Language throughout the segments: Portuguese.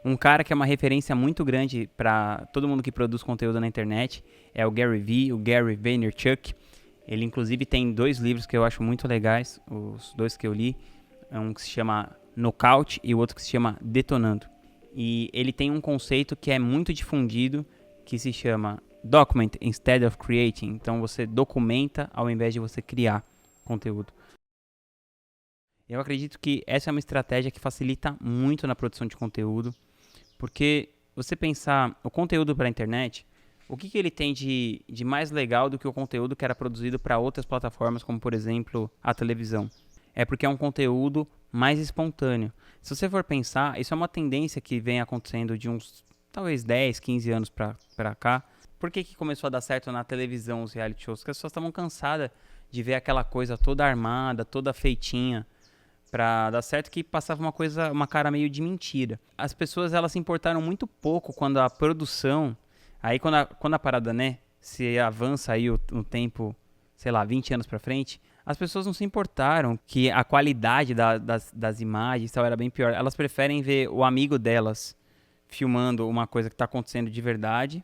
Um cara que é uma referência muito grande para todo mundo que produz conteúdo na internet é o Gary Vee, o Gary Vaynerchuk. Ele inclusive tem 2 livros que eu acho muito legais, os 2 que eu li. Um que se chama Knockout e o outro que se chama Detonando. E ele tem um conceito que é muito difundido, que se chama Document Instead of Creating. Então você documenta ao invés de você criar conteúdo. Eu acredito que essa é uma estratégia que facilita muito na produção de conteúdo, porque você pensar o conteúdo para a internet, o que ele tem de mais legal do que o conteúdo que era produzido para outras plataformas, como por exemplo a televisão? É porque é um conteúdo mais espontâneo. Se você for pensar, isso é uma tendência que vem acontecendo de uns talvez 10, 15 anos pra cá. Por que começou a dar certo na televisão os reality shows? Porque as pessoas estavam cansadas de ver aquela coisa toda armada, toda feitinha pra dar certo, que passava uma cara meio de mentira. As pessoas, elas se importaram muito pouco quando a produção, aí quando a parada, né, se avança aí o tempo, sei lá, 20 anos pra frente, as pessoas não se importaram que a qualidade das imagens tal era bem pior. Elas preferem ver o amigo delas filmando uma coisa que está acontecendo de verdade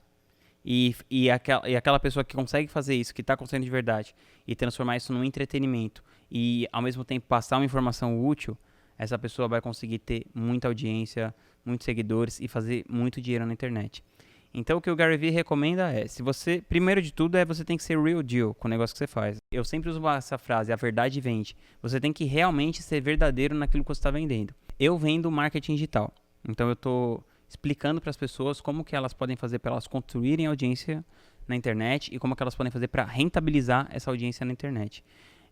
e aquela pessoa que consegue fazer isso, que está acontecendo de verdade, e transformar isso num entretenimento e ao mesmo tempo passar uma informação útil, essa pessoa vai conseguir ter muita audiência, muitos seguidores e fazer muito dinheiro na internet. Então o que o Gary Vee recomenda é, se você, primeiro de tudo, você tem que ser real deal com o negócio que você faz. Eu sempre uso essa frase, a verdade vende. Você tem que realmente ser verdadeiro naquilo que você está vendendo. Eu vendo marketing digital, então eu estou explicando para as pessoas como que elas podem fazer para elas construírem audiência na internet e como que elas podem fazer para rentabilizar essa audiência na internet.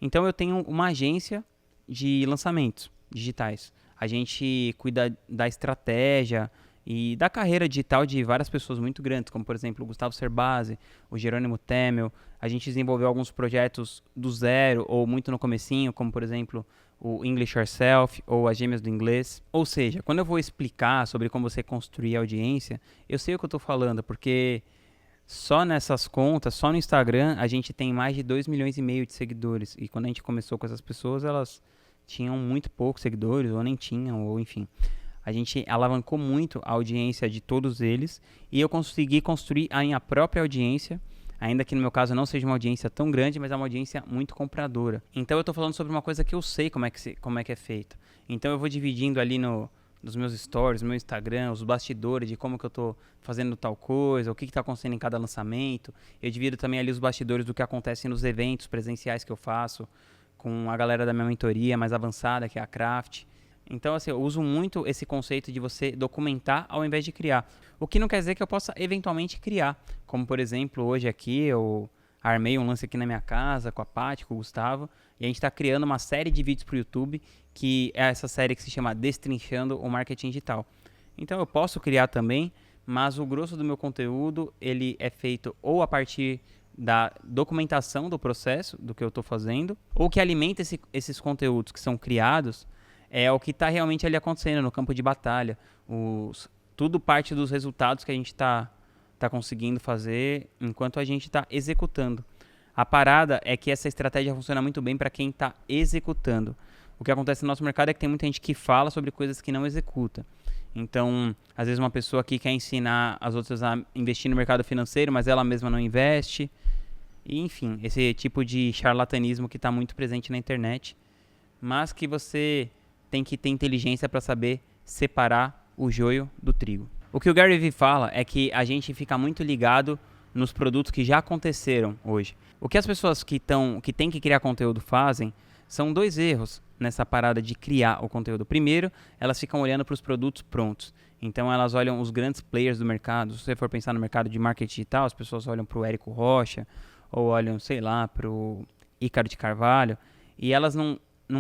Então eu tenho uma agência de lançamentos digitais. A gente cuida da estratégia e da carreira digital de várias pessoas muito grandes, como por exemplo o Gustavo Cerbasi, o Jerônimo Temel. A gente desenvolveu alguns projetos do zero ou muito no comecinho, como por exemplo o English Yourself ou as Gêmeas do Inglês. Ou seja, quando eu vou explicar sobre como você construir audiência, eu sei o que eu estou falando, porque só nessas contas, só no Instagram, a gente tem mais de 2,5 milhões de seguidores. E quando a gente começou com essas pessoas, elas tinham muito poucos seguidores, ou nem tinham, ou enfim. A gente alavancou muito a audiência de todos eles e eu consegui construir a minha própria audiência, ainda que no meu caso não seja uma audiência tão grande, mas é uma audiência muito compradora. Então eu estou falando sobre uma coisa que eu sei como é que é feito. Então eu vou dividindo ali nos meus stories, no meu Instagram, os bastidores de como que eu estou fazendo tal coisa, o que está acontecendo em cada lançamento. Eu divido também ali os bastidores do que acontece nos eventos presenciais que eu faço com a galera da minha mentoria mais avançada, que é a Craft. Então, assim, eu uso muito esse conceito de você documentar ao invés de criar. O que não quer dizer que eu possa eventualmente criar. Como, por exemplo, hoje aqui eu armei um lance aqui na minha casa com a Paty, com o Gustavo, e a gente está criando uma série de vídeos para o YouTube, que é essa série que se chama Destrinchando o Marketing Digital. Então eu posso criar também, mas o grosso do meu conteúdo ele é feito ou a partir da documentação do processo, do que eu estou fazendo, ou que alimenta esses conteúdos que são criados é o que está realmente ali acontecendo no campo de batalha. Tudo parte dos resultados que a gente está conseguindo fazer enquanto a gente está executando. A parada é que essa estratégia funciona muito bem para quem está executando. O que acontece no nosso mercado é que tem muita gente que fala sobre coisas que não executa. Então, às vezes uma pessoa que quer ensinar as outras a investir no mercado financeiro, mas ela mesma não investe. E, enfim, esse tipo de charlatanismo que está muito presente na internet, mas que você tem que ter inteligência para saber separar o joio do trigo. O que o Gary Vee fala é que a gente fica muito ligado nos produtos que já aconteceram hoje. O que as pessoas que têm que criar conteúdo fazem são 2 erros nessa parada de criar o conteúdo. Primeiro, elas ficam olhando para os produtos prontos. Então elas olham os grandes players do mercado. Se você for pensar no mercado de marketing digital, as pessoas olham para o Érico Rocha ou olham, sei lá, para o Ícaro de Carvalho, e elas não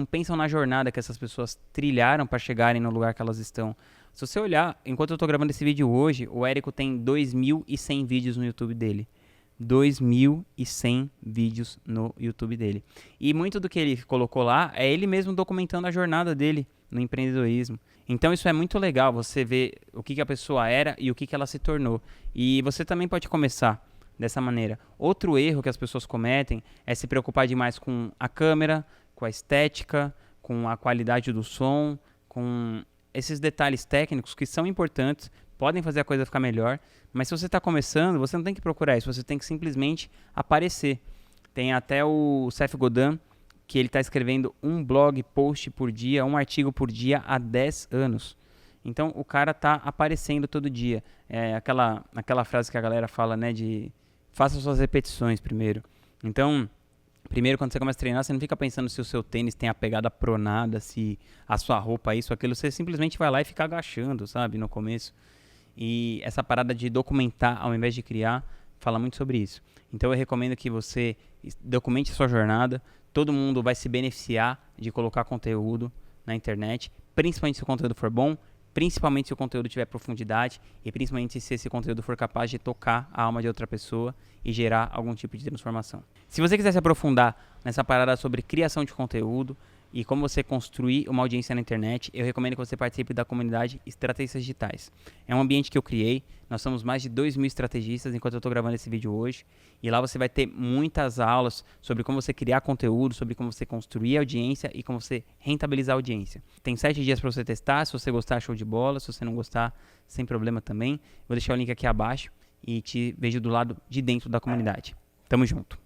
pensam na jornada que essas pessoas trilharam para chegarem no lugar que elas estão. Se você olhar, enquanto eu estou gravando esse vídeo hoje, o Érico tem 2.100 vídeos no YouTube dele. 2.100 vídeos no YouTube dele. E muito do que ele colocou lá é ele mesmo documentando a jornada dele no empreendedorismo. Então isso é muito legal, você ver o que a pessoa era e o que ela se tornou. E você também pode começar dessa maneira. Outro erro que as pessoas cometem é se preocupar demais com a câmera, com a estética, com a qualidade do som, com esses detalhes técnicos que são importantes, podem fazer a coisa ficar melhor, mas se você está começando, você não tem que procurar isso, você tem que simplesmente aparecer. Tem até o Seth Godin, que ele está escrevendo um blog post por dia, um artigo por dia há 10 anos. Então o cara está aparecendo todo dia. É aquela frase que a galera fala, né, de faça suas repetições primeiro. Então, primeiro, quando você começa a treinar, você não fica pensando se o seu tênis tem a pegada pronada, se a sua roupa é isso, aquilo. Você simplesmente vai lá e fica agachando, sabe, no começo. E essa parada de documentar ao invés de criar, fala muito sobre isso. Então eu recomendo que você documente a sua jornada. Todo mundo vai se beneficiar de colocar conteúdo na internet, principalmente se o conteúdo for bom, principalmente se o conteúdo tiver profundidade e principalmente se esse conteúdo for capaz de tocar a alma de outra pessoa e gerar algum tipo de transformação. Se você quiser se aprofundar nessa parada sobre criação de conteúdo e como você construir uma audiência na internet, eu recomendo que você participe da comunidade Estrategistas Digitais. É um ambiente que eu criei, nós somos mais de 2.000 estrategistas enquanto eu estou gravando esse vídeo hoje, e lá você vai ter muitas aulas sobre como você criar conteúdo, sobre como você construir audiência e como você rentabilizar a audiência. Tem 7 dias para você testar, se você gostar, show de bola, se você não gostar, sem problema também. Vou deixar o link aqui abaixo e te vejo do lado de dentro da comunidade. Tamo junto!